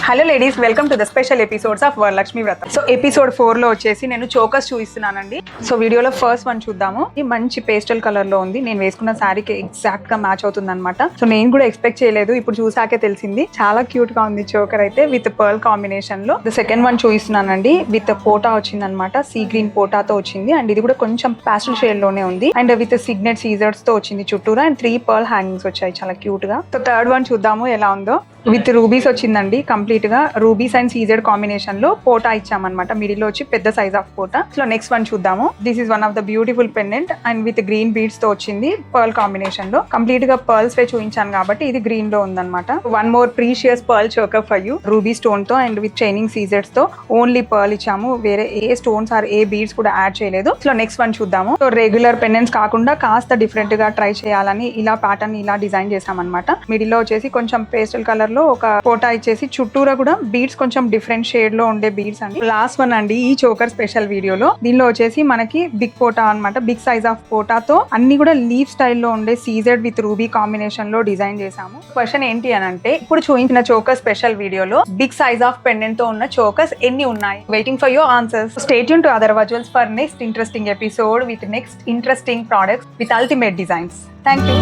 Hello ladies, welcome to the special episodes of Varalakshmi Vratam. So episode 4 లో వచ్చేసి నేను chokers చూపిస్తున్నానండి. సో వీడియోలో ఫస్ట్ వన్ చూద్దాము. ఈ మంచి పేస్టల్ కలర్ లో ఉంది. నేను వేసుకున్న శారీకి ఎగ్జాక్ట్ గా మ్యాచ్ అవుతుంది అనమాట. సో నేను కూడా ఎక్స్పెక్ట్ చేయలేదు, ఇప్పుడు చూసాకే తెలిసింది. చాలా క్యూట్ గా ఉంది చోకర్ అయితే, విత్ పర్ల్ కాంబినేషన్ లో. ద సెకండ్ వన్ చూపిస్తున్నానండి. విత్ పోటా వచ్చింది అనమాట, సీ గ్రీన్ పోటాతో వచ్చింది. అండ్ ఇది కూడా కొంచెం పాస్టల్ షేడ్ లోనే ఉంది. అండ్ విత్ సిగ్నెట్ సీజర్స్ తో వచ్చింది చుట్టూరా. అండ్ 3 పర్ల్ హ్యాంగింగ్స్ వచ్చాయి, చాలా క్యూట్ గా. సో థర్డ్ వన్ చూద్దాము ఎలా ఉందో. విత్ రూబీస్ వచ్చిందండి, కంప్లీట్ గా రూబీస్ అండ్ సీజెడ్ కాంబినేషన్ లో పోటా ఇచ్చామన్నమాట. మిడిల్ లో వచ్చి పెద్ద సైజ్ ఆఫ్ పోటా. సో నెక్స్ట్ వన్ చూద్దాము. This is one of the beautiful pendant and with green beads తో వచ్చింది పర్ల్ కాంబినేషన్ లో. కంప్లీట్ గా పర్ల్స్ వే చూపించాను కాబట్టి ఇది గ్రీన్ లో ఉందన్నమాట. One more precious pearl choker for you, ruby stone తో అండ్ విత్ చైనింగ్ సీజెడ్స్ తో. ఓన్లీ పర్ల్ ఇచ్చాము, వేరే ఏ స్టోన్స్ ఆర్ ఏ బీడ్స్ కూడా యాడ్ చేయలేదు. సో నెక్స్ట్ వన్ చూద్దాము. సో రెగ్యులర్ పెండెంట్స్ కాకుండా కాస్త డిఫరెంట్ గా ట్రై చేయాలని ఇలా ప్యాటర్న్ ఇలా డిజైన్ చేసామన్నమాట. మిడిల్ లో వచ్చేసి కొంచెం పేస్టల్ కలర్ లో ఒక పోటా ఇచ్చేసి చుట్టూరా కూడా బీడ్స్ కొంచెం డిఫరెంట్ షేడ్ లో ఉండే బీడ్స్ అండి. లాస్ట్ వన్ అండి ఈ చోకర్ స్పెషల్ వీడియోలో. దీనిలో వచ్చేసి మనకి బిగ్ పోటా అన్నమాట, బిగ్ సైజ్ ఆఫ్ పోటాతో అన్ని కూడా లీఫ్ స్టైల్లో ఉండే సీజెడ్ విత్ రూబీ కాంబినేషన్ లో డిజైన్ చేసాము. క్వశ్చన్ ఏంటి అని అంటే, ఇప్పుడు చూపించిన చోకర్ స్పెషల్ వీడియోలో బిగ్ సైజ్ ఆఫ్ పెండెంట్ తో ఉన్న చోకర్స్ ఎన్ని ఉన్నాయి? Waiting for your answers. Stay tune to other visuals for next interesting episode with next interesting products with ultimate designs. Thank you.